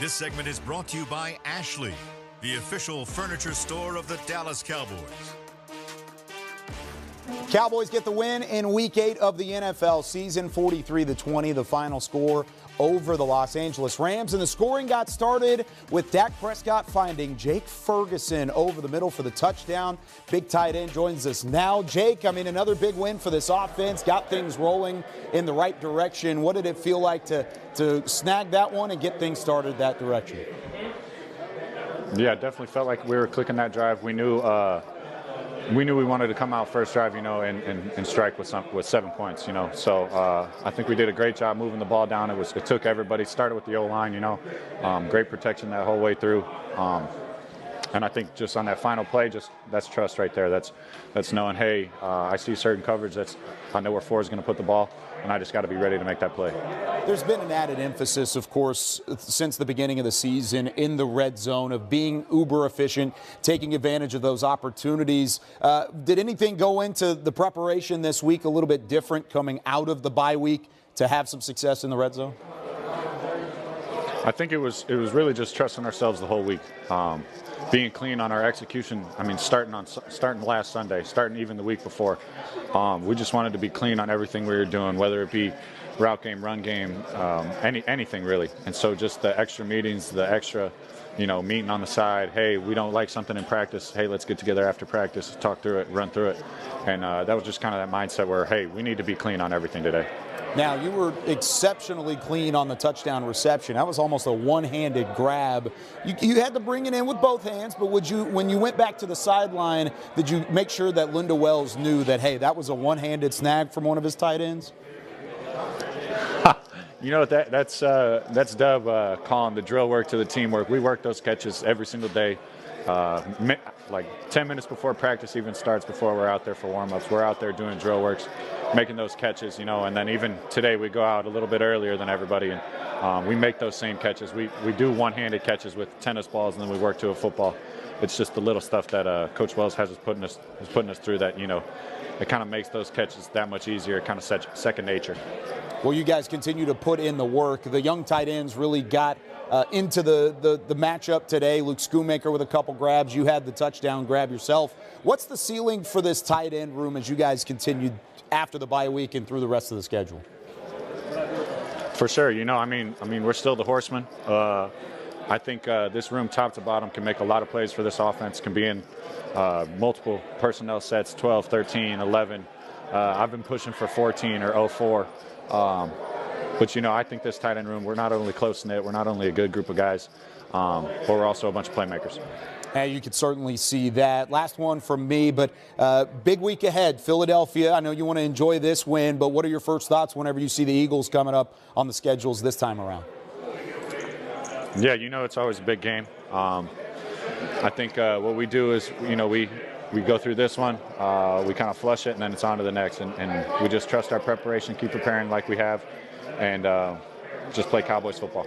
This segment is brought to you by Ashley, the official furniture store of the Dallas Cowboys. Cowboys get the win in Week 8 of the NFL season, 43-20, the final score over the Los Angeles Rams. And the scoring got started with Dak Prescott finding Jake Ferguson over the middle for the touchdown. Big tight end joins us now. Jake, another big win for this offense, got things rolling in the right direction. What did it feel like to snag that one and get things started that direction? Yeah, it definitely felt like we were clicking that drive. We knew we wanted to come out first drive, and strike with 7 points, So I think we did a great job moving the ball down. It took everybody. Started with the O-line, great protection that whole way through. And I think just on that final play, that's trust right there. That's knowing, hey, I see certain coverage. I know where Ford is going to put the ball, and I just got to be ready to make that play. There's been an added emphasis, of course, since the beginning of the season in the red zone of being uber efficient, taking advantage of those opportunities. Did anything go into the preparation this week a little bit different coming out of the bye week to have some success in the red zone? I think it was really just trusting ourselves the whole week. Being clean on our execution. Starting last Sunday, starting even the week before. We just wanted to be clean on everything we were doing, whether it be route game, run game, anything really. And so just the extra meetings, the extra, meeting on the side. Hey, we don't like something in practice. Hey, let's get together after practice, talk through it, run through it. And that was just kind of that mindset where, hey, we need to be clean on everything today. Now, you were exceptionally clean on the touchdown reception. That was almost a one-handed grab. You had to bring it in with both hands, but when you went back to the sideline, did you make sure that Linda Wells knew that, hey, that was a one-handed snag from one of his tight ends? That's Dub calling the drill work to the teamwork. We work those catches every single day. Like 10 minutes before practice even starts, before we're out there for warm-ups, we're out there doing drill works, making those catches, and then even today we go out a little bit earlier than everybody, and we make those same catches. We do one-handed catches with tennis balls, and then we work to a football. It's just the little stuff that Coach Wells has putting us through that, it kind of makes those catches that much easier, kind of second nature. Well, you guys continue to put in the work. The young tight ends really got into the matchup today. Luke Schoonmaker with a couple grabs. You had the touchdown grab yourself. What's the ceiling for this tight end room as you guys continued after the bye week and through the rest of the schedule? For sure. We're still the horsemen. I think this room, top to bottom, can make a lot of plays for this offense, can be in multiple personnel sets, 12, 13, 11. I've been pushing for 14 or 04. But, I think this tight end room, we're not only close-knit, we're not only a good group of guys, but we're also a bunch of playmakers. Hey, you could certainly see that. Last one from me, but big week ahead. Philadelphia, I know you want to enjoy this win, but what are your first thoughts whenever you see the Eagles coming up on the schedules this time around? Yeah, it's always a big game. I think what we do is, we go through this one, we kind of flush it, and then it's on to the next. And we just trust our preparation, keep preparing like we have, and just play Cowboys football.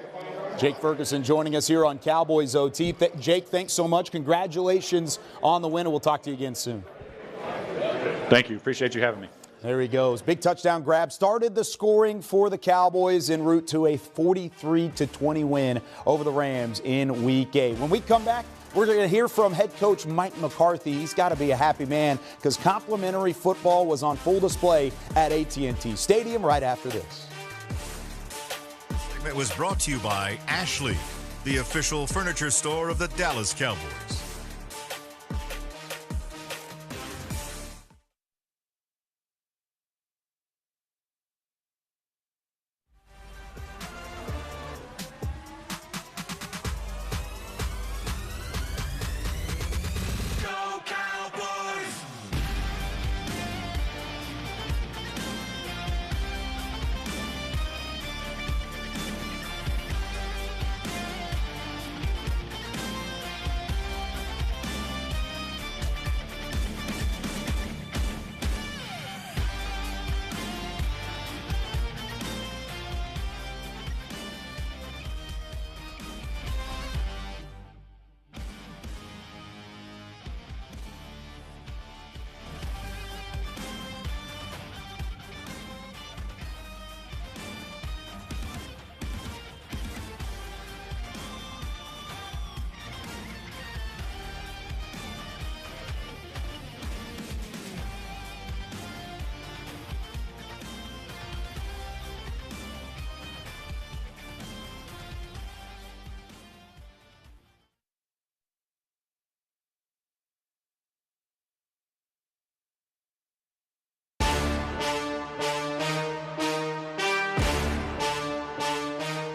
Jake Ferguson joining us here on Cowboys OT. Jake, thanks so much. Congratulations on the win, and we'll talk to you again soon. Thank you. Appreciate you having me. There he goes. Big touchdown grab. Started the scoring for the Cowboys en route to a 43-20 win over the Rams in Week 8. When we come back, we're going to hear from head coach Mike McCarthy. He's got to be a happy man because complimentary football was on full display at AT&T Stadium right after this. It was brought to you by Ashley, the official furniture store of the Dallas Cowboys.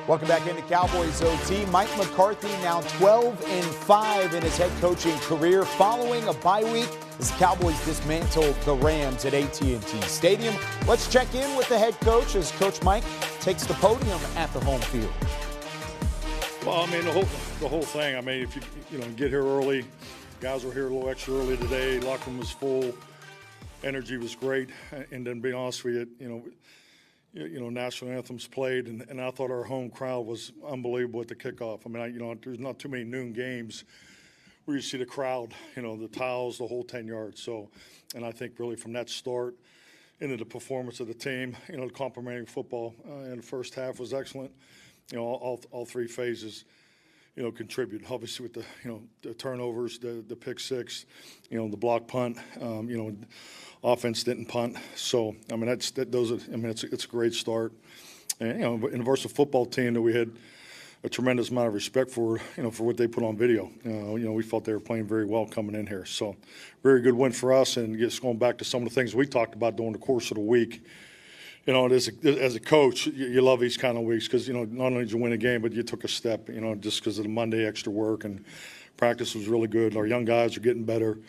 Welcome back into Cowboys OT. Mike McCarthy now 12-5 in his head coaching career following a bye week as the Cowboys dismantled the Rams at HC Stadium. Let's check in with the head coach as Coach Mike takes the podium at the home field. Well, I mean, the whole thing. I mean, if you get here early, guys were here a little extra early today. Locker room was full, energy was great, and then being honest with you, national anthems played, and I thought our home crowd was unbelievable at the kickoff. I mean, there's not too many noon games where you see the crowd, the towels, the whole 10 yards. So, and I think really from that start into the performance of the team, the complimentary football in the first half was excellent. All three phases, contribute. Obviously with the turnovers, the pick six, the block punt, offense didn't punt. So, I mean, it's a great start. And, in a versatile football team that we had a tremendous amount of respect for, for what they put on video. We felt they were playing very well coming in here. So, very good win for us. And just going back to some of the things we talked about during the course of the week, as a coach, you love these kind of weeks because, not only did you win a game, but you took a step, just because of the Monday extra work, and practice was really good. Our young guys are getting better,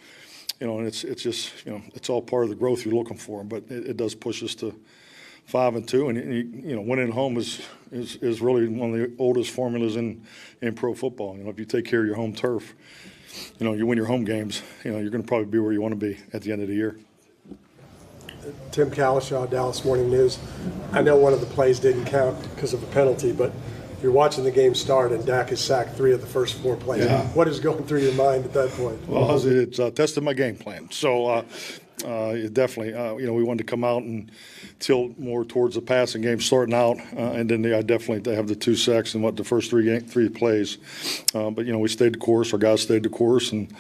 and it's just, it's all part of the growth you're looking for. But it does push us to 5-2, and, winning at home is really one of the oldest formulas in pro football. If you take care of your home turf, you win your home games, you're going to probably be where you want to be at the end of the year. Tim Calishaw, Dallas Morning News. I know one of the plays didn't count because of a penalty, but you're watching the game start and Dak has sacked 3 of the first 4 plays. Yeah. What is going through your mind at that point? Well, it's tested my game plan. So it definitely, we wanted to come out and tilt more towards the passing game starting out, and then they have the 2 sacks in the first 3 plays. But we stayed the course. Our guys stayed the course, and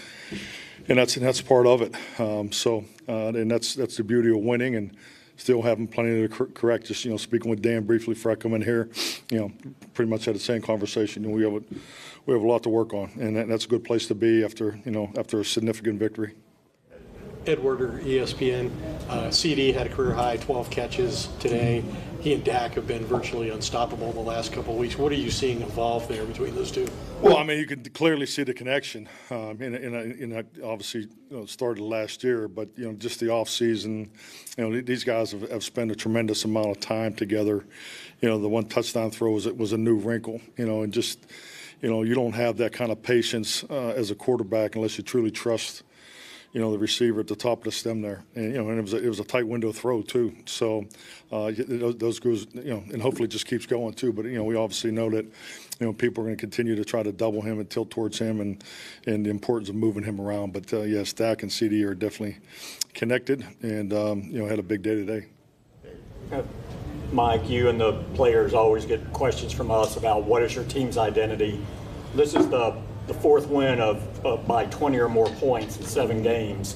that's part of it. And that's the beauty of winning and still having plenty to correct. Just speaking with Dan briefly before I come in here, pretty much had the same conversation. And we have a lot to work on, and that's a good place to be after a significant victory. Ed Werder, ESPN. CeeDee had a career high 12 catches today. He and Dak have been virtually unstoppable the last couple of weeks. What are you seeing evolve there between those two? Well, I mean, you can clearly see the connection. Obviously, started last year, but just the off season, these guys have spent a tremendous amount of time together. The one touchdown throw was a new wrinkle. And just you don't have that kind of patience as a quarterback unless you truly trust the receiver at the top of the stem there, and it was a tight window throw too. So those goes, and hopefully it just keeps going too. But we obviously know that people are going to continue to try to double him and tilt towards him, and the importance of moving him around. But yes, Dak and CeeDee are definitely connected, and had a big day today. Mike, you and the players always get questions from us about what is your team's identity. This is the 4th win by 20 or more points in 7 games.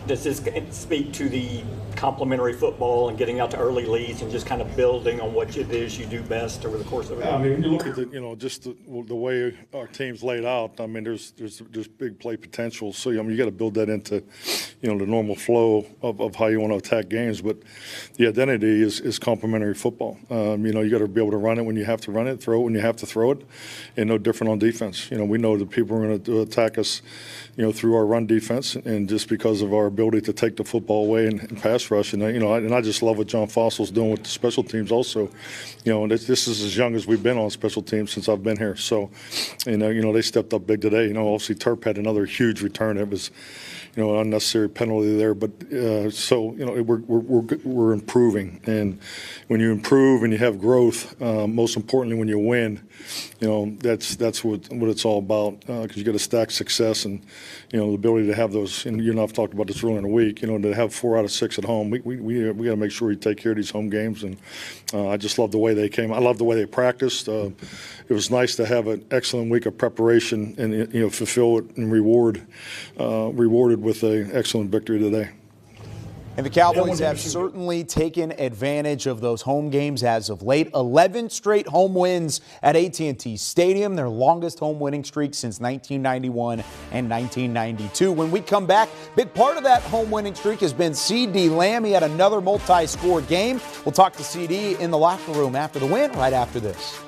Does this speak to the complementary football and getting out to early leads and just kind of building on what it is you do best over the course of it? I mean, you look at just the way our team's laid out. I mean, there's big play potential. So you got to build that into the normal flow of how you want to attack games. But the identity is complementary football. You got to be able to run it when you have to run it, throw it when you have to throw it, and no different on defense. We know that people are going to attack us, through our run defense, and just because of our ability to take the football away and pass rush. And I just love what John Fossil's doing with the special teams also. This is as young as we've been on special teams since I've been here. So, they stepped up big today. Obviously Terp had another huge return. It was, an unnecessary penalty there. But we're improving. And when you improve and you have growth, most importantly when you win, that's what it's all about. Because you got to stack success and the ability to have those. And I've talked about this earlier in the week. To have 4 out of 6 at home, we got to make sure we take care of these home games. And I just love the way they came. I love the way they practiced. It was nice to have an excellent week of preparation and fulfill it and rewarded with an excellent victory today. And the Cowboys have certainly taken advantage of those home games as of late. 11 straight home wins at HC Stadium, their longest home winning streak since 1991 and 1992. When we come back, big part of that home winning streak has been CeeDee Lamb. He had another multi-score game. We'll talk to CeeDee in the locker room after the win, right after this.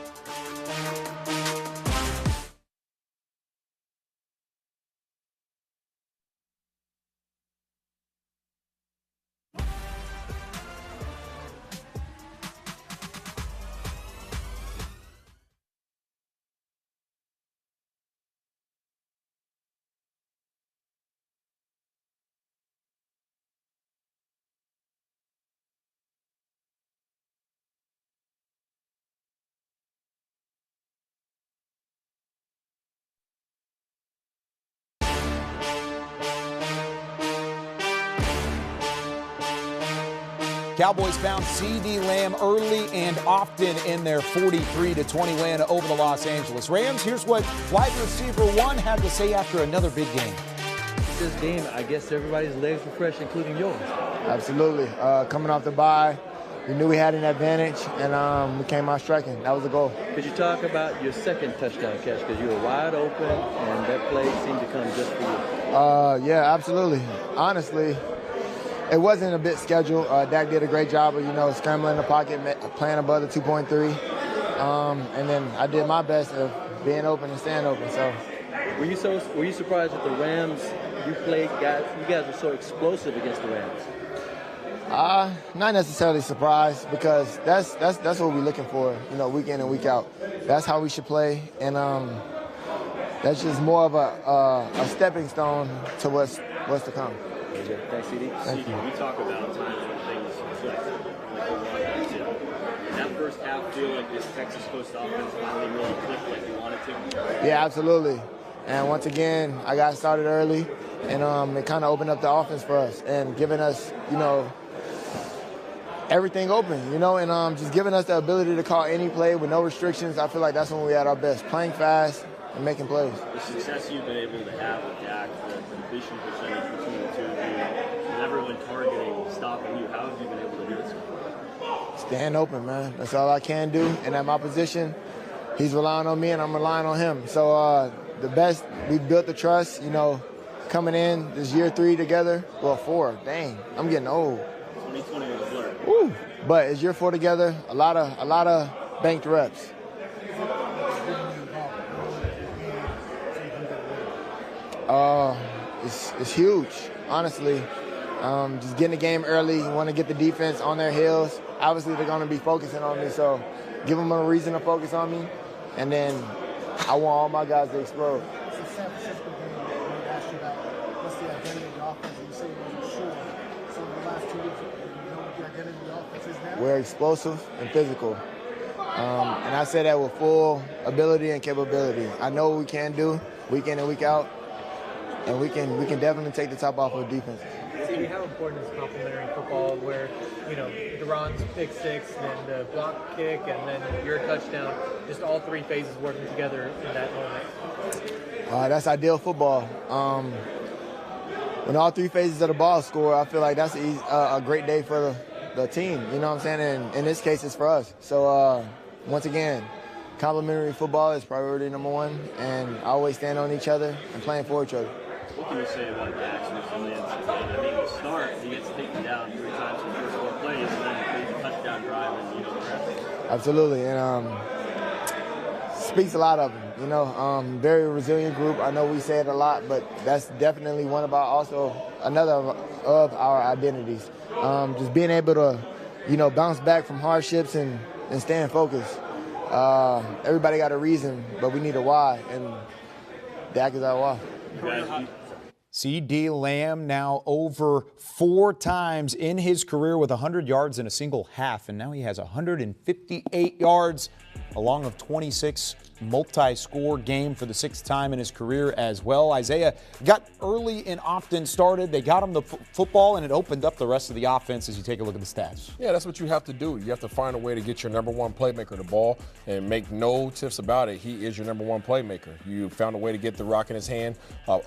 Cowboys found CeeDee Lamb early and often in their 43-20 win over the Los Angeles Rams. Here's what wide receiver one had to say after another big game. This game, I guess everybody's legs were fresh, including yours. Absolutely. Coming off the bye, we knew we had an advantage, and we came out striking. That was the goal. Could you talk about your second touchdown catch? Because you were wide open, and that play seemed to come just for you. Yeah, absolutely. Honestly, it wasn't a bit scheduled. Dak did a great job of, scrambling in the pocket, playing above the 2.3. And then I did my best of being open and staying open. So, were you surprised that the Rams you guys were so explosive against the Rams? Not necessarily surprised, because that's what we're looking for, week in and week out. That's how we should play, and that's just more of a stepping stone to what's to come. Thanks, CD. Thank you. We talk about times when things click, like we wanted to. That first half feel like this Texas Coast offense finally really clicked like you wanted to? Yeah, absolutely. And once again, I got started early, and it kind of opened up the offense for us and giving us, everything open, and just giving us the ability to call any play with no restrictions. I feel like that's when we at our best, playing fast and making plays. The success you've been able to have with Dak, the completion percentage between the two of you, and everyone targeting, stopping you, how have you been able to do it so far? Staying open, man. That's all I can do. And at my position, he's relying on me and I'm relying on him. So the best, we built the trust, coming in this year 3 together. Well, 4. Dang, I'm getting old. 2020 was a blur. Woo. But it's year 4 together. A lot of banked reps. It's huge, honestly. Just getting the game early. You want to get the defense on their heels. Obviously, they're going to be focusing on me, so give them a reason to focus on me. And then I want all my guys to explode. It's the San Francisco game. I asked you about what's the identity of the offense, and you say you wasn't sure. So in the last 2 weeks, you know what the identity of the offense is now? We're explosive and physical. And I say that with full ability and capability. I know what we can do week in and week out, and we can definitely take the top off of the defense. CeeDee, how important is complementary football where, Duran's pick six, then the block kick, and then your touchdown, just all 3 phases working together in that moment? That's ideal football. When all 3 phases of the ball score, I feel like that's a great day for the team. You know what I'm saying? And in this case, it's for us. So, once again, complementary football is priority number 1, and I always stand on each other and playing for each other. What can you say about Dak's resilience? To start, he gets taken down 3 times in the first 4 plays, and then he plays a touchdown drive, and the rest. Absolutely, and speaks a lot of him. Very resilient group. I know we say it a lot, but that's definitely another of our identities. Just being able to, bounce back from hardships and staying focused. Everybody got a reason, but we need a why, and Dak is our why. CeeDee Lamb now over 4 times in his career with 100 yards in a single half, and now he has 158 yards along with 26 multi-score game for the 6th time in his career as well. Isaiah got early and often started. They got him the football, and it opened up the rest of the offense as you take a look at the stats. Yeah, that's what you have to do. You have to find a way to get your number 1 playmaker the ball, and make no tips about it. He is your number 1 playmaker. You found a way to get the rock in his hand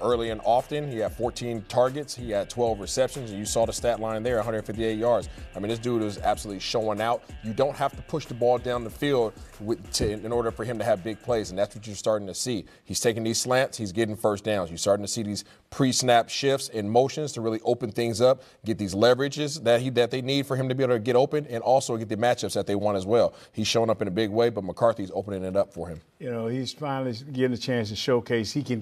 early and often. He had 14 targets. He had 12 receptions, and you saw the stat line there, 158 yards. I mean, this dude is absolutely showing out. You don't have to push the ball down the field in order for him to have big plays, and that's what you're starting to see. He's taking these slants, he's getting first downs. You're starting to see these pre-snap shifts and motions to really open things up, get these leverages that they need for him to be able to get open, and also get the matchups that they want as well. He's showing up in a big way, but McCarthy's opening it up for him. He's finally getting a chance to showcase. You can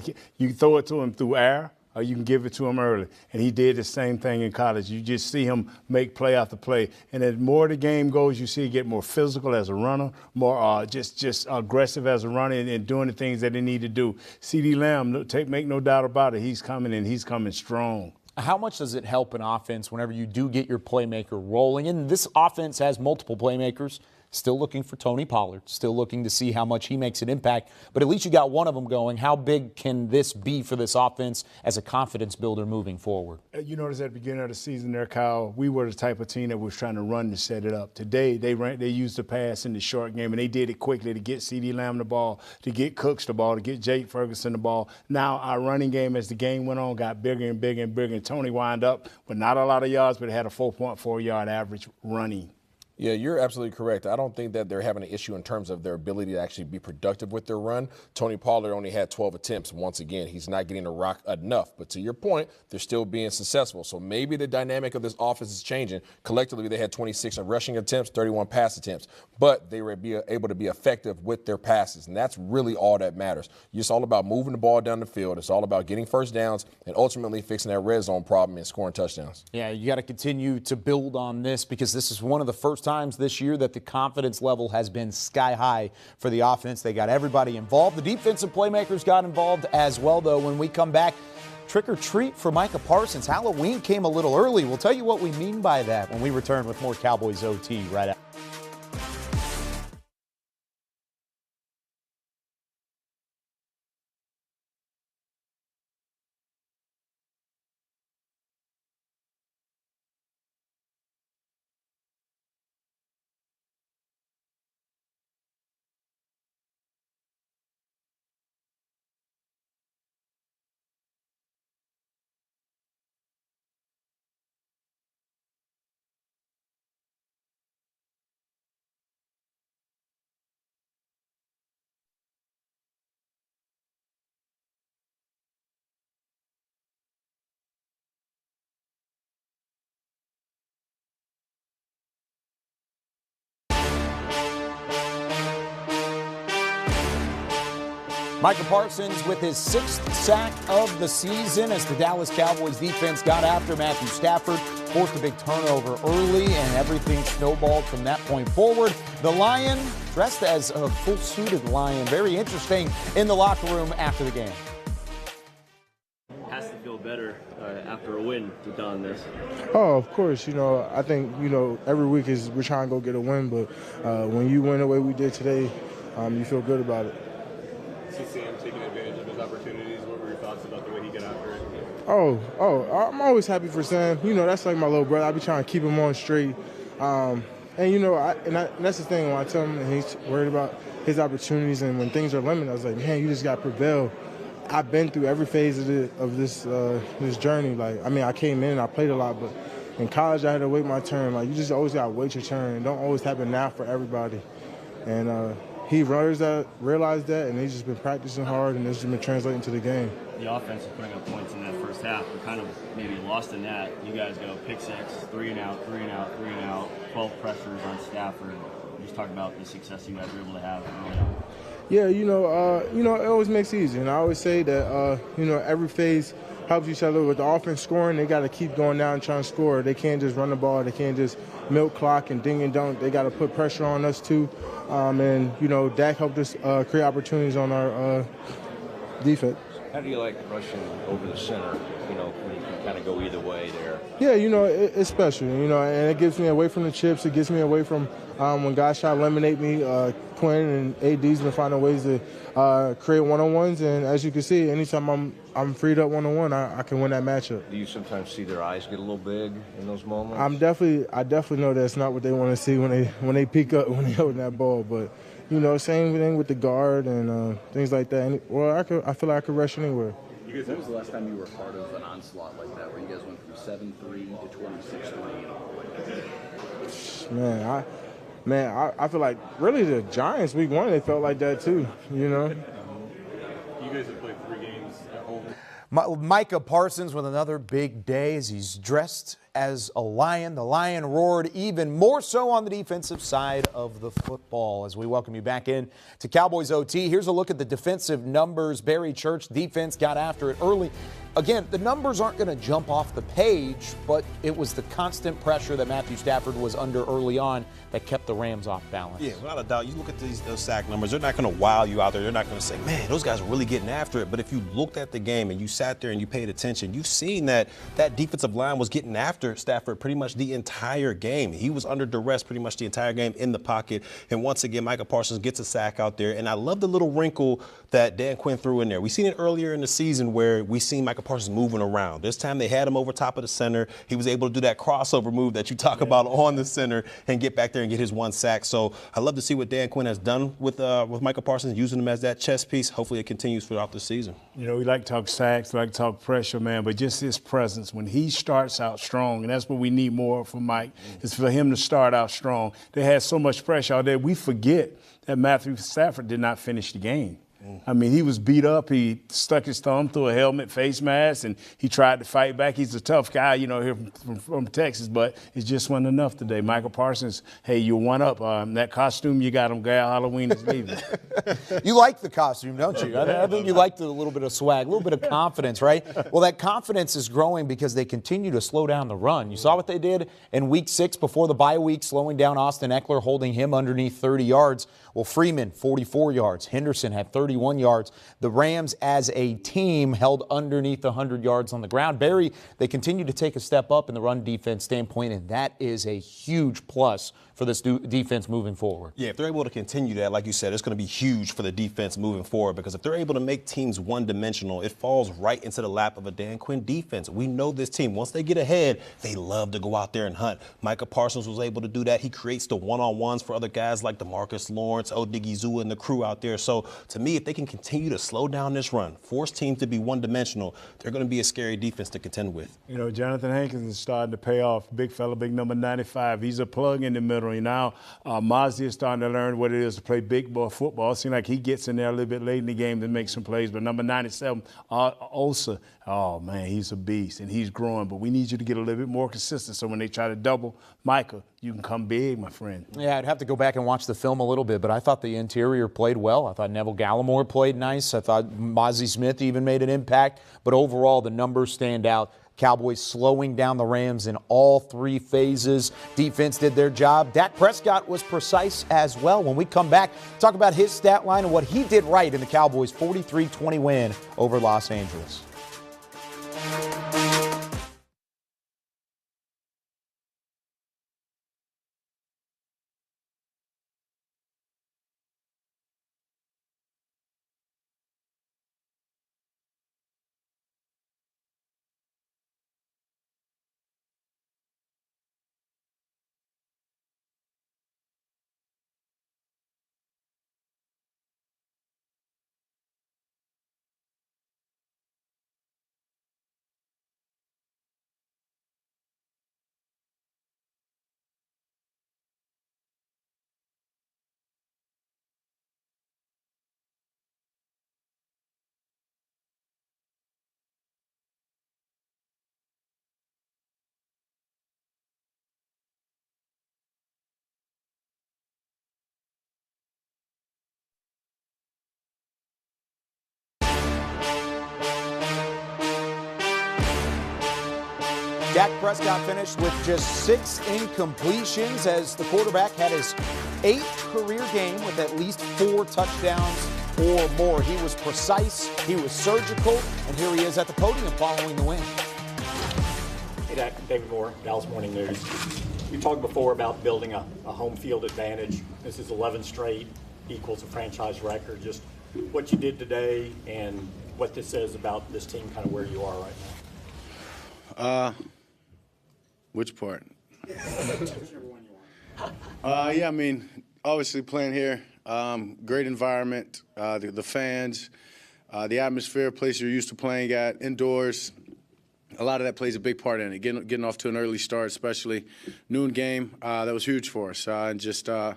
throw it to him through air, or you can give it to him early. And he did the same thing in college. You just see him make play after play. And as more the game goes, you see him get more physical as a runner, more just aggressive as a runner, and doing the things that he need to do. CeeDee Lamb, make no doubt about it, he's coming, and he's coming strong. How much does it help an offense whenever you do get your playmaker rolling? And this offense has multiple playmakers. Still looking for Tony Pollard, still looking to see how much he makes an impact. But at least you got one of them going. How big can this be for this offense as a confidence builder moving forward? You notice at the beginning of the season there, Kyle, we were the type of team that was trying to run to set it up. Today, they used the pass in the short game, and they did it quickly to get CeeDee Lamb the ball, to get Cooks the ball, to get Jake Ferguson the ball. Now our running game, as the game went on, got bigger and bigger and bigger, and Tony wound up with not a lot of yards, but had a 4.4-yard average running. Yeah, you're absolutely correct. I don't think that they're having an issue in terms of their ability to actually be productive with their run. Tony Pollard only had 12 attempts. Once again, he's not getting the rock enough. But to your point, they're still being successful. So maybe the dynamic of this offense is changing. Collectively, they had 26 rushing attempts, 31 pass attempts. But they were able to be effective with their passes. And that's really all that matters. It's all about moving the ball down the field. It's all about getting first downs and ultimately fixing that red zone problem and scoring touchdowns. Yeah, you got to continue to build on this because this is one of the first times this year that the confidence level has been sky high for the offense. They got everybody involved. The defensive playmakers got involved as well, though. When we come back, trick or treat for Micah Parsons. Halloween came a little early. We'll tell you what we mean by that when we return with more Cowboys OT right after. Micah Parsons with his 6th sack of the season as the Dallas Cowboys defense got after Matthew Stafford, forced a big turnover early, and everything snowballed from that point forward. The Lion, dressed as a full-suited Lion, very interesting in the locker room after the game. Has to feel better after a win to done this. Oh, of course. I think, every week we're trying to go get a win, but when you win the way we did today, you feel good about it. See Sam taking advantage of his opportunities. What were your thoughts about the way he got after it? I'm always happy for Sam. That's like my little brother. I be trying to keep him on straight. And that's the thing when I tell him and he's worried about his opportunities and when things are limited, I was like, man, you just got to prevail. I've been through every phase of this journey. I came in, I played a lot, but in college I had to wait my turn. You just always got to wait your turn. It don't always happen now for everybody. And he realized that, and he's just been practicing hard, and it's just been translating to the game. The offense is putting up points in that first half, but kind of maybe lost in that. You guys go pick six, 3 and out, 3 and out, 3 and out, 12 pressures on Stafford. Just talk about the success you guys were able to have early on. Yeah, it always makes it easy, and I always say that every phase helps each other. With the offense scoring, they got to keep going down and trying to score. They can't just run the ball. They can't just milk clock and ding and dunk. They got to put pressure on us too. And Dak helped us create opportunities on our defense. How do you like rushing over the center? When you can kind of go either way there. Yeah, it's special. And it gets me away from the chips. It gets me away from when guys try to eliminate me. Quinn and AD's been finding ways to create one-on-ones, and as you can see, anytime I'm freed up one-on-one, I can win that matchup. Do you sometimes see their eyes get a little big in those moments? I definitely know that's not what they want to see when they peek up when they hold that ball. But same thing with the guard and things like that. I feel like I could rush anywhere. When was the last time you were part of an onslaught like that, where you guys went from 7-3 to 26-3? Man, I feel like really the Giants week 1, they felt like that too. You guys have played 3 games at home. Micah Parsons with another big day as he's dressed as a Lion. The Lion roared even more so on the defensive side of the football. As we welcome you back in to Cowboys OT, here's a look at the defensive numbers. Barry Church defense got after it early. again, the numbers aren't going to jump off the page, but it was the constant pressure that Matthew Stafford was under early on that kept the Rams off balance. Yeah, without a doubt. You look at those sack numbers, they're not going to wow you out there. They're not going to say, man, those guys are really getting after it. But if you looked at the game and you sat there and you paid attention, you've seen that defensive line was getting after Stafford pretty much the entire game. He was under duress pretty much the entire game in the pocket. And once again, Micah Parsons gets a sack out there. And I love the little wrinkle that Dan Quinn threw in there. We seen it earlier in the season where we seen Micah Parsons moving around. This time they had him over top of the center. He was able to do that crossover move that you talk about on the center and get back there and get his one sack. So I love to see what Dan Quinn has done with Micah Parsons, using him as that chess piece. Hopefully it continues throughout the season. You know, we like to talk sacks, we like to talk pressure, man, but just his presence when he starts out strong, and that's what we need more from Mike, is for him to start out strong. They had so much pressure out there. We forget that Matthew Stafford did not finish the game. I mean, he was beat up. He stuck his thumb through a helmet, face mask, and he tried to fight back. He's a tough guy, you know, here from Texas, but it just wasn't enough today. Michael Parsons, hey, you're one up. That costume you got him, Gal Halloween is leaving. You like the costume, don't you? I think you like a little bit of swag, a little bit of confidence, right? Well, that confidence is growing because they continue to slow down the run. You saw what they did in Week 6 before the bye week, slowing down Austin Eckler, holding him underneath 30 yards. Well, Freeman, 44 yards. Henderson had 31 yards. The Rams, as a team, held underneath 100 yards on the ground. Barry, they continue to take a step up in the run defense standpoint, and that is a huge plus for this defense moving forward. Yeah, if they're able to continue that, like you said, it's going to be huge for the defense moving forward, because if they're able to make teams one-dimensional, it falls right into the lap of a Dan Quinn defense. We know this team, once they get ahead, they love to go out there and hunt. Micah Parsons was able to do that. He creates the one-on-ones for other guys like DeMarcus Lawrence, Odigizua, and the crew out there. So, to me, if they can continue to slow down this run, force teams to be one-dimensional, they're going to be a scary defense to contend with. You know, Jonathan Hankins is starting to pay off. Big fella, big number 95. He's a plug in the middle. And now Mozzie is starting to learn what it is to play big boy football. It seems like he gets in there a little bit late in the game to make some plays. But number 97, Osa, oh, man, he's a beast, and he's growing. But we need you to get a little bit more consistent so when they try to double Micah, you can come big, my friend. Yeah, I'd have to go back and watch the film a little bit, but I thought the interior played well. I thought Neville Gallimore played nice. I thought Mozzie Smith even made an impact. But overall, the numbers stand out. Cowboys slowing down the Rams in all three phases. Defense did their job. Dak Prescott was precise as well. When we come back, talk about his stat line and what he did right in the Cowboys' 43-20 win over Los Angeles. Dak Prescott finished with just 6 incompletions as the quarterback had his 8th career game with at least 4 touchdowns or more. He was precise, he was surgical, and here he is at the podium following the win. Hey, Dak, David Moore, Dallas Morning News. You talked before about building a home field advantage. This is 11 straight, equals a franchise record. Just what you did today and what this says about this team, kind of where you are right now. Which part? Yeah, I mean, obviously playing here, great environment, the fans, the atmosphere, place you're used to playing at, indoors. A lot of that plays a big part in it. Getting off to an early start, especially noon game, that was huge for us. And just on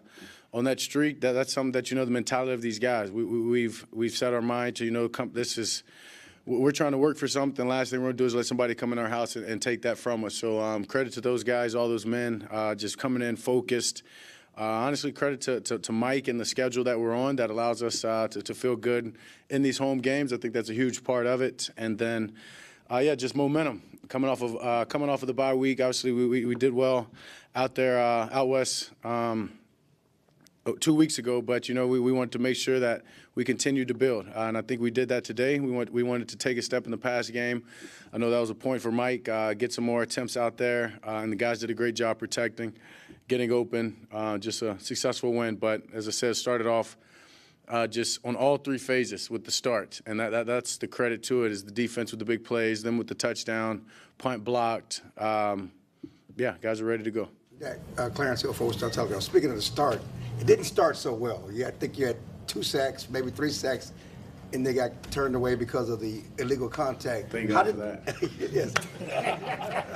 that streak, that's something that, you know, the mentality of these guys. We've set our mind to, you know, we're trying to work for something. Last thing we're going to do is let somebody come in our house and take that from us. So credit to those guys, all those men, just coming in focused. Honestly, credit to Mike and the schedule that we're on that allows us to feel good in these home games. I think that's a huge part of it. And then just momentum coming off of the bye week. Obviously, we did well out there out west 2 weeks ago, but we wanted to make sure that we continued to build, and I think we did that today. We wanted to take a step in the pass game. I know that was a point for Mike. Get some more attempts out there, and the guys did a great job protecting, getting open. Just a successful win, but as I said, started off just on all three phases with the start, and that's the credit to it, is the defense with the big plays, then with the touchdown, punt blocked. Guys are ready to go. Clarence Hill, Four Star Telegram. Speaking of the start, it didn't start so well. I think you had 2 sacks, maybe 3 sacks, and they got turned away because of the illegal contact. Thank God for that. Yes.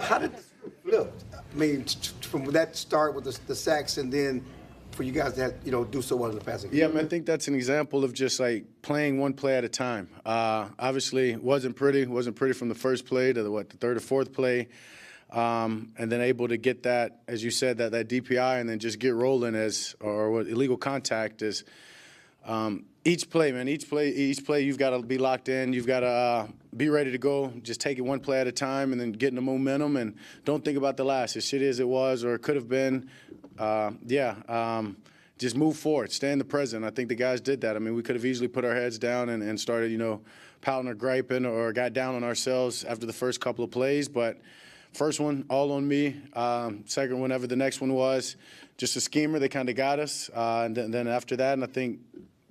How did it flip? I mean, from that start with the sacks, and then for you guys to have, do so well in the passing game. Yeah, I think that's an example of just like playing one play at a time. Obviously, it wasn't pretty from the first play to the third or fourth play. And then able to get that, as you said, that DPI, and then just get rolling or what illegal contact is. Each play, man, each play, you've got to be locked in. You've got to be ready to go. Just take it one play at a time, and then getting the momentum, and don't think about the last. As shitty as it was or it could have been, just move forward, stay in the present. I think the guys did that. I mean, we could have easily put our heads down and started, pouting or griping or got down on ourselves after the first couple of plays, but first one, all on me. Second, whenever the next one was, just a schemer. They kind of got us. And then after that, and I think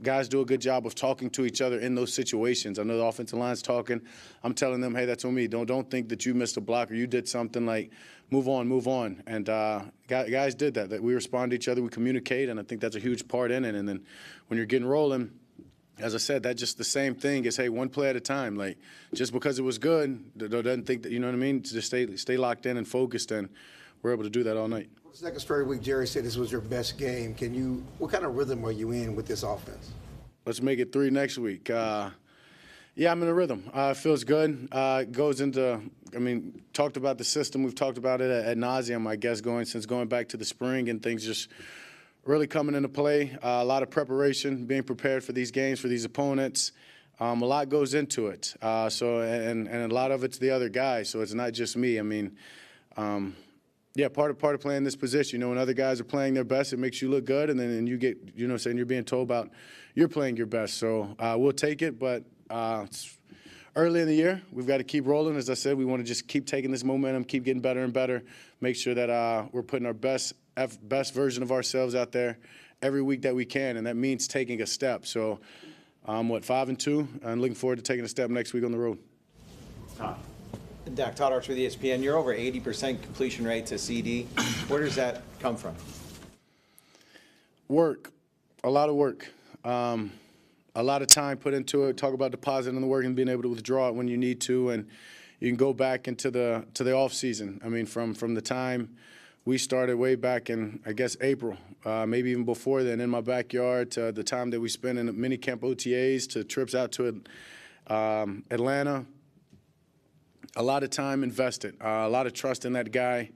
guys do a good job of talking to each other in those situations. I know the offensive line's talking. I'm telling them, hey, that's on me. Don't think that you missed a block or you did something. Like, move on. And guys did that. We respond to each other. We communicate, and I think that's a huge part in it. And then when you're getting rolling, as I said, that's just the same thing as, hey, one play at a time. Like, just because it was good, doesn't think that, you know what I mean? Just stay locked in and focused, and we're able to do that all night. The second straight week, Jerry said this was your best game. What kind of rhythm are you in with this offense? Let's make it 3 next week. I'm in a rhythm. It feels good. It goes into, talked about the system. We've talked about it at nauseum, I guess, going back to the spring, and things just really coming into play. A lot of preparation, being prepared for these games, for these opponents. A lot goes into it. And a lot of it's the other guys, so it's not just me. Part of playing this position, when other guys are playing their best, it makes you look good, and you get, you're being told about you're playing your best. So we'll take it, but it's early in the year. We've got to keep rolling. As I said, we want to just keep taking this momentum, keep getting better and better, make sure that we're putting our best version of ourselves out there every week that we can, and that means taking a step. So, 5-2, and looking forward to taking a step next week on the road. Dak, Todd Archer with ESPN. You're over 80% completion rate to CD. Where does that come from? Work, a lot of work, a lot of time put into it. Talk about depositing the work and being able to withdraw it when you need to, and you can go back into the off season. From the time we started way back in, I guess, April, maybe even before then, in my backyard, to the time that we spent in mini camp OTAs, to trips out to Atlanta. A lot of time invested, a lot of trust in that guy.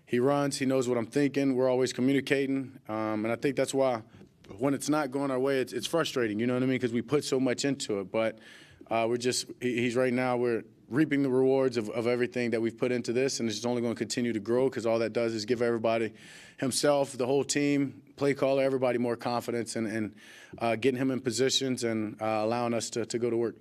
He runs, he knows what I'm thinking. We're always communicating, and I think that's why when it's not going our way, it's frustrating, you know what I mean, because we put so much into it. But he's right now, we're reaping the rewards of everything that we've put into this, and it's just only going to continue to grow, because all that does is give everybody, himself, the whole team, play caller, everybody more confidence, and getting him in positions and allowing us to go to work.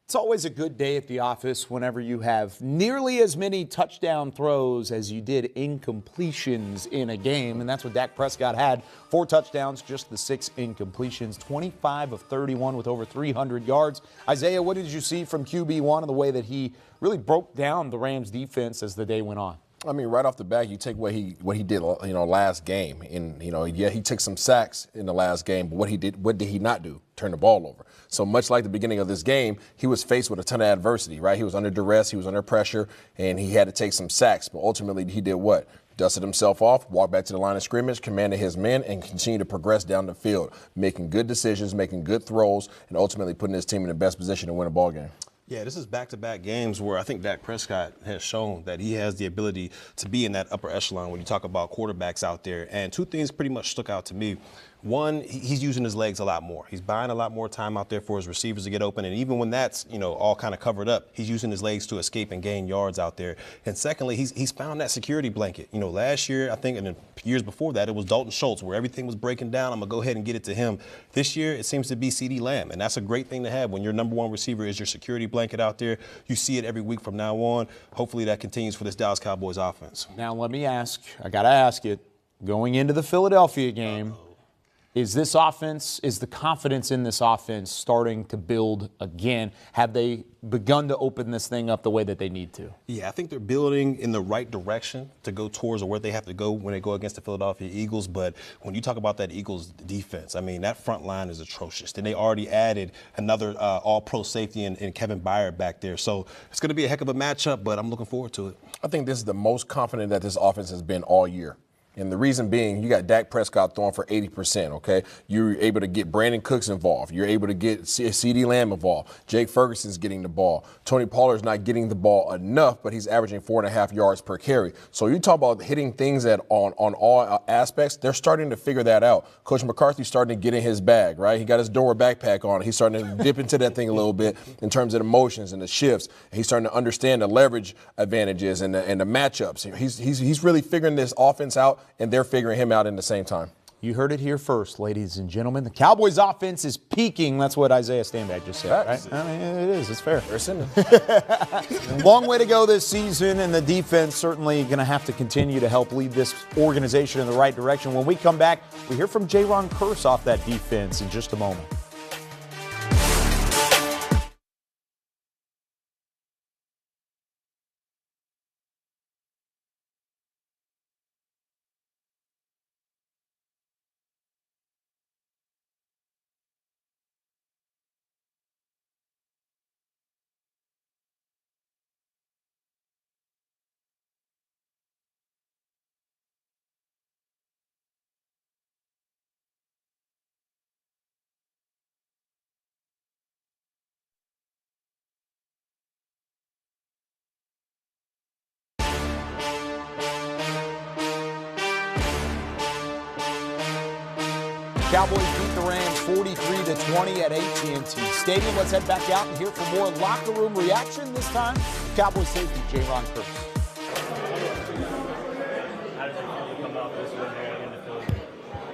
It's always a good day at the office whenever you have nearly as many touchdown throws as you did incompletions in a game, and that's what Dak Prescott had. 4 touchdowns, just the 6 incompletions, 25 of 31 with over 300 yards. Isaiah, what did you see from QB1 and the way that he really broke down the Rams defense as the day went on? Right off the bat, you take what he did, last game, and he took some sacks in the last game, but what did he not do? Turn the ball over. So much like the beginning of this game, he was faced with a ton of adversity, right? He was under duress, he was under pressure, and he had to take some sacks. But ultimately, he did what? Dusted himself off, walked back to the line of scrimmage, commanded his men, and continued to progress down the field, making good decisions, making good throws, and ultimately putting his team in the best position to win a ball game. Yeah, this is back-to-back games where I think Dak Prescott has shown that he has the ability to be in that upper echelon when you talk about quarterbacks out there. And 2 things pretty much stuck out to me One, he's using his legs a lot more. He's buying a lot more time out there for his receivers to get open. And even when that's, all kind of covered up, he's using his legs to escape and gain yards out there. And secondly, he's found that security blanket. Last year, I think, and the years before that, it was Dalton Schultz, where everything was breaking down. I'm going to go ahead and get it to him. This year, it seems to be CeeDee Lamb. And that's a great thing to have when your number one receiver is your security blanket out there. You see it every week from now on. Hopefully that continues for this Dallas Cowboys offense. Now, let me ask, I got to ask it, going into the Philadelphia game, is the confidence in this offense starting to build again? Have they begun to open this thing up the way that they need to? Yeah, I think they're building in the right direction to go towards or where they have to go when they go against the Philadelphia Eagles. But when you talk about that Eagles defense, that front line is atrocious. Then they already added another all-pro safety in Kevin Byard back there. So it's going to be a heck of a matchup, but I'm looking forward to it. I think this is the most confident that this offense has been all year. And the reason being, you got Dak Prescott throwing for 80%, okay? You're able to get Brandon Cooks involved. You're able to get CeeDee Lamb involved. Jake Ferguson's getting the ball. Tony Pollard's not getting the ball enough, but he's averaging 4.5 yards per carry. So you talk about hitting things on all aspects, they're starting to figure that out. Coach McCarthy's starting to get in his bag, right? He got his Dora backpack on. He's starting to dip into that thing a little bit in terms of the motions and the shifts. He's starting to understand the leverage advantages and the matchups. He's really figuring this offense out, and they're figuring him out in the same time. You heard it here first, ladies and gentlemen. The Cowboys offense is peaking. That's what Isaiah Stanback just said, right? It is. It's fair. Long way to go this season, and the defense certainly going to have to continue to help lead this organization in the right direction. When we come back, we hear from J-Ron Curse off that defense in just a moment. Cowboys beat the Rams 43-20 at AT&T Stadium. Let's head back out and hear from more locker room reaction. This time, Cowboys safety J-Ron Curse. How does it feel to come out this way in the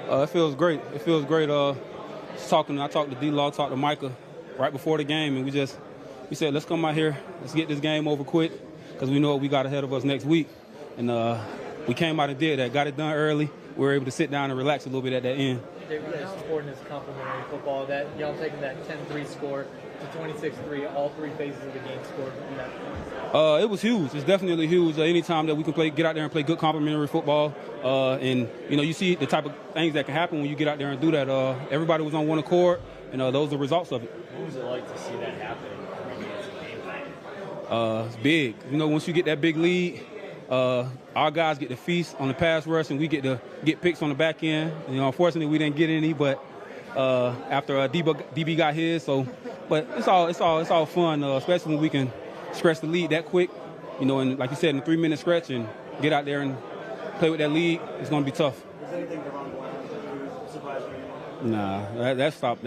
field? It feels great. It feels great. I talked to D-Law, talked to Micah right before the game, and we said, let's come out here, let's get this game over quick, because we know what we got ahead of us next week. And we came out and did that, got it done early. We were able to sit down and relax a little bit at that end. How important is complementary football? That y'all taking that 10-3 score to 26-3, all three phases of the game scored in that point? It was huge. It's definitely huge. Anytime that we can get out there and play good complementary football, and you see the type of things that can happen when you get out there and do that. Everybody was on one accord, and those are the results of it. What was it like to see that happen? It's big. Once you get that big lead, our guys get to feast on the pass rush, and we get to get picks on the back end. Unfortunately, we didn't get any, but after DB got his. But it's all fun, especially when we can stretch the lead that quick. And like you said, in a 3-minute stretch, and get out there and play with that lead, it's going to be tough. Is anything wrong with surprise you? Nah, that stopped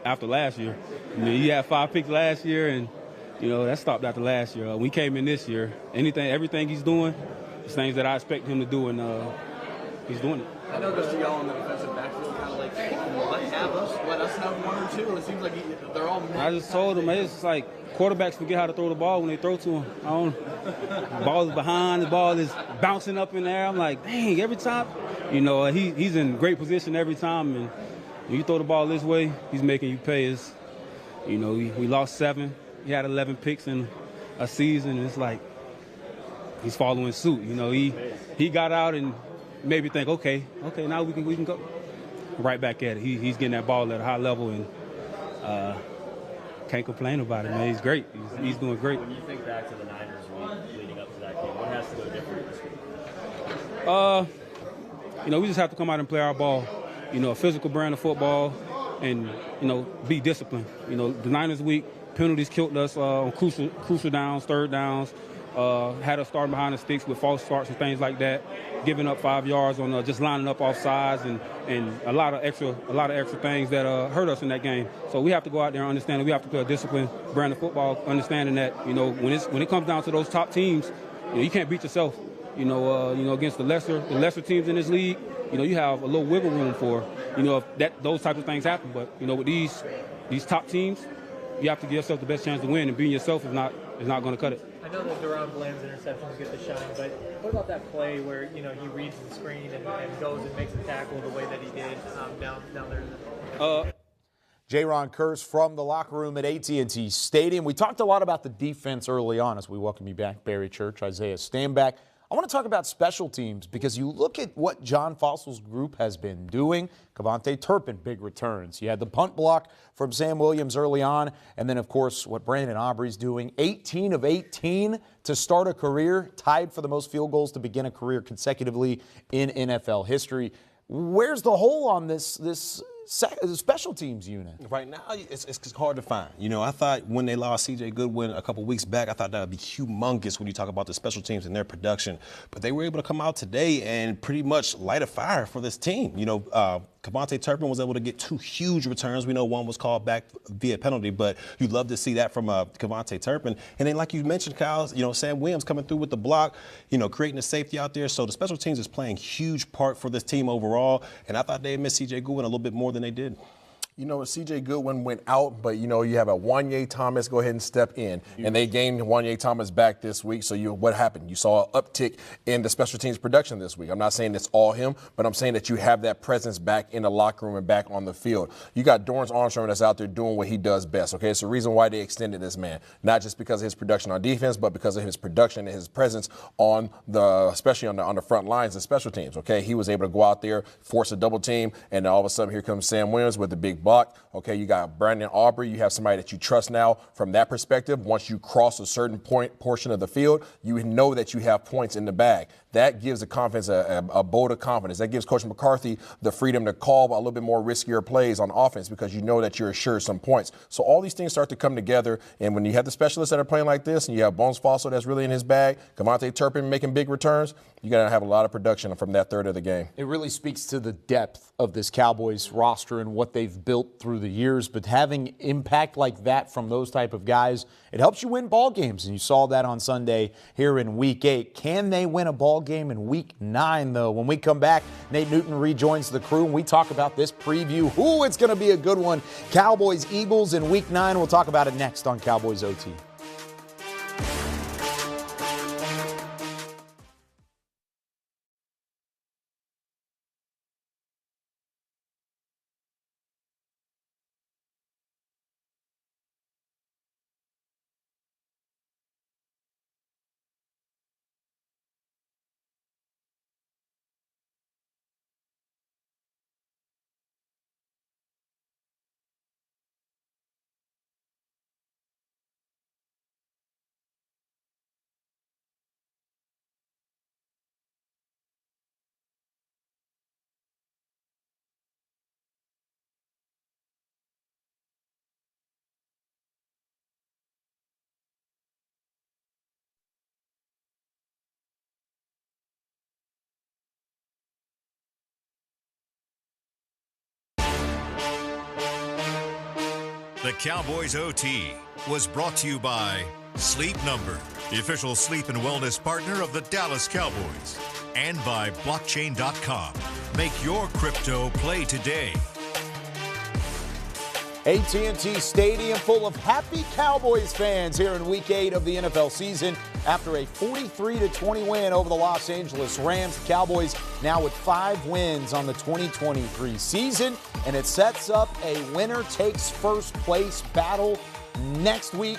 after last year. You had 5 picks last year, and that stopped after last year. We came in this year. Everything he's doing, is things that I expect him to do, and he's doing it. I know those y'all in the defensive backfield kind of like, let us have one or two. It seems like they're all. I just told him, it's like quarterbacks forget how to throw the ball when they throw to him. The ball is behind, the ball is bouncing up in the air. I'm like, dang, every time. He's in great position every time, and when you throw the ball this way, he's making you pay. We lost 7. He had 11 picks in a season, and it's like he's following suit. He got out and maybe think, okay, now we can go right back at it. He's getting that ball at a high level, and can't complain about it, man. He's great. He's doing great. When you think back to the Niners week leading up to that game, what has to go different this week? We just have to come out and play our ball. A physical brand of football, and be disciplined. The Niners week, penalties killed us on crucial downs, third downs. had us starting behind the sticks with false starts and things like that, giving up 5 yards on just lining up off sides and a lot of extra things that hurt us in that game. So we have to go out there and understand that we have to play a disciplined brand of football, understanding that, when it comes down to those top teams, you can't beat yourself. Against the lesser teams in this league, you have a little wiggle room for, if those types of things happen. But, with these top teams, you have to give yourself the best chance to win, and being yourself is not going to cut it. I know that Deron Bland's interceptions get the shine, but what about that play where, he reads the screen and goes and makes a tackle the way that he did down there? Jaron Kearse from the locker room at AT&T Stadium. We talked a lot about the defense early on as we welcome you back, Barry Church, Isaiah Stanback. I want to talk about special teams because you look at what John Fossil's group has been doing. Kevontae Turpin, big returns. You had the punt block from Sam Williams early on. And then, of course, what Brandon Aubrey's doing. 18 of 18 to start a career, tied for the most field goals to begin a career consecutively in NFL history. Where's the hole on this special teams unit? Right now, it's hard to find. I thought when they lost C.J. Goodwin a couple weeks back, I thought that would be humongous when you talk about the special teams and their production. But they were able to come out today and pretty much light a fire for this team. Kevontae Turpin was able to get 2 huge returns. We know one was called back via penalty, but you'd love to see that from Kevontae Turpin. And then, like you mentioned, Kyle, Sam Williams coming through with the block, creating a safety out there. So the special teams is playing huge part for this team overall. And I thought they missed C.J. Goodwin a little bit more than they did. C.J. Goodwin went out, but, you have a Wanye Thomas go ahead and step in. And they gained Wanye Thomas back this week. So what happened? You saw an uptick in the special teams production this week. I'm not saying it's all him, but I'm saying that you have that presence back in the locker room and back on the field. You got Dorrance Armstrong that's out there doing what he does best, okay? It's the reason why they extended this man, not just because of his production on defense, but because of his production and his presence especially on the front lines of special teams, okay? He was able to go out there, force a double team, and all of a sudden here comes Sam Williams with the big block. Okay, you got Brandon Aubrey. You have somebody that you trust now from that perspective. Once you cross a certain portion of the field, you know that you have points in the bag. That gives the confidence a bolt of confidence. That gives Coach McCarthy the freedom to call a little bit more riskier plays on offense because you know that you're assured some points. So all these things start to come together, and when you have the specialists that are playing like this, and you have Bones Fossil that's really in his bag, Kevontae Turpin making big returns, you got to have a lot of production from that third of the game. It really speaks to the depth of this Cowboys roster and what they've built through the years. But having impact like that from those type of guys, it helps you win ball games. And you saw that on Sunday here in Week 8. Can they win a ball game in Week 9, though? When we come back, Nate Newton rejoins the crew, and we talk about this preview. Ooh, it's going to be a good one. Cowboys-Eagles in Week 9. We'll talk about it next on Cowboys OT. The Cowboys OT was brought to you by Sleep Number, the official sleep and wellness partner of the Dallas Cowboys, and by Blockchain.com. Make your crypto play today. AT&T Stadium full of happy Cowboys fans here in Week 8 of the NFL season. After a 43-20 win over the Los Angeles Rams, the Cowboys now with 5 wins on the 2023 season, and it sets up a winner-takes-first-place battle next week,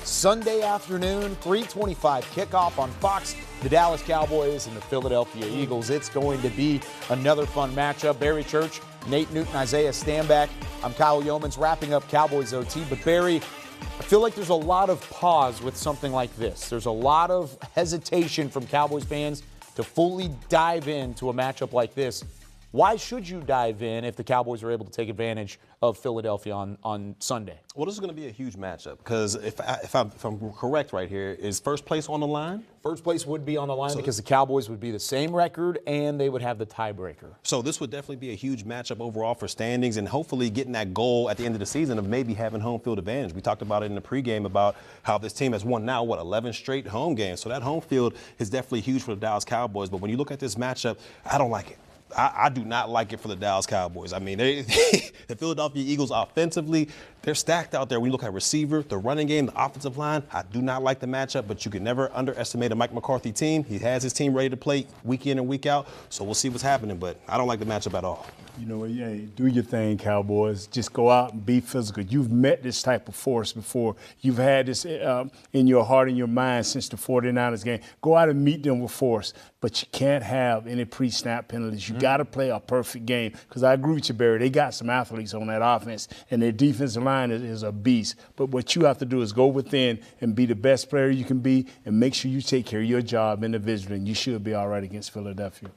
Sunday afternoon, 3:25 kickoff on Fox. The Dallas Cowboys and the Philadelphia Eagles. It's going to be another fun matchup. Barry Church, Nate Newton, Isaiah Stanback. I'm Kyle Yeomans wrapping up Cowboys OT. But Barry, I feel like there's a lot of pause with something like this. There's a lot of hesitation from Cowboys fans to fully dive into a matchup like this. Why should you dive in if the Cowboys are able to take advantage of Philadelphia on Sunday? Well, this is going to be a huge matchup because if I'm correct right here, is first place on the line? First place would be on the line because the Cowboys would be the same record and they would have the tiebreaker. So this would definitely be a huge matchup overall for standings and hopefully getting that goal at the end of the season of maybe having home field advantage. We talked about it in the pregame about how this team has won now, 11 straight home games. So that home field is definitely huge for the Dallas Cowboys. But when you look at this matchup, I don't like it. I do not like it for the Dallas Cowboys. I mean, the Philadelphia Eagles offensively, they're stacked out there. When you look at receiver, the running game, the offensive line, I do not like the matchup, but you can never underestimate a Mike McCarthy team. He has his team ready to play week in and week out, so we'll see what's happening, but I don't like the matchup at all. You know, yeah, do your thing, Cowboys. Just go out and be physical. You've met this type of force before. You've had this in your heart and your mind since the 49ers game. Go out and meet them with force, but you can't have any pre-snap penalties. You got to play a perfect game because I agree with you, Barry. They got some athletes on that offense, and their defensive line is a beast. But what you have to do is go within and be the best player you can be and make sure you take care of your job individually, and you should be all right against Philadelphia.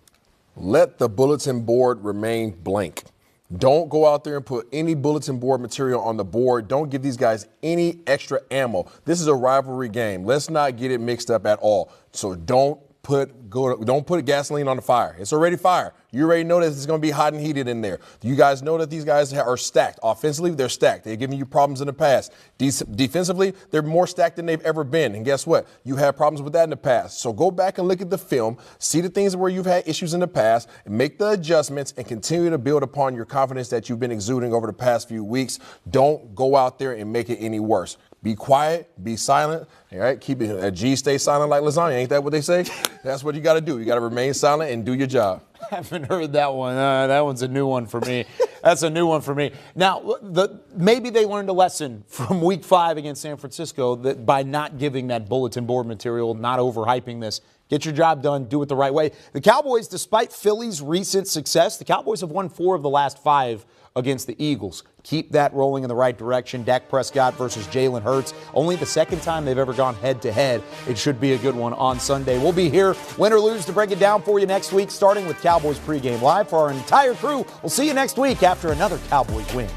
Let the bulletin board remain blank. Don't go out there and put any bulletin board material on the board. Don't give these guys any extra ammo. This is a rivalry game. Let's not get it mixed up at all. So don't put gasoline on the fire. It's already fire. You already know that it's going to be hot and heated in there. You guys know that these guys are stacked. Offensively, they're stacked. They've given you problems in the past. Defensively, they're more stacked than they've ever been. And guess what? You had problems with that in the past. So go back and look at the film, see the things where you've had issues in the past, and make the adjustments and continue to build upon your confidence that you've been exuding over the past few weeks. Don't go out there and make it any worse. Be quiet, be silent, all right? Keep it, a G stay silent like lasagna. Ain't that what they say? That's what you got to do. You got to remain silent and do your job. I haven't heard that one. That one's a new one for me. That's a new one for me. Now, maybe they learned a lesson from Week 5 against San Francisco that by not giving that bulletin board material, not overhyping this. Get your job done. Do it the right way. The Cowboys, despite Philly's recent success, the Cowboys have won 4 of the last 5 against the Eagles. Keep that rolling in the right direction. Dak Prescott versus Jalen Hurts. Only the second time they've ever gone head-to-head. It should be a good one on Sunday. We'll be here, win or lose, to break it down for you next week, starting with Cowboys pregame live. For our entire crew, we'll see you next week after another Cowboys win.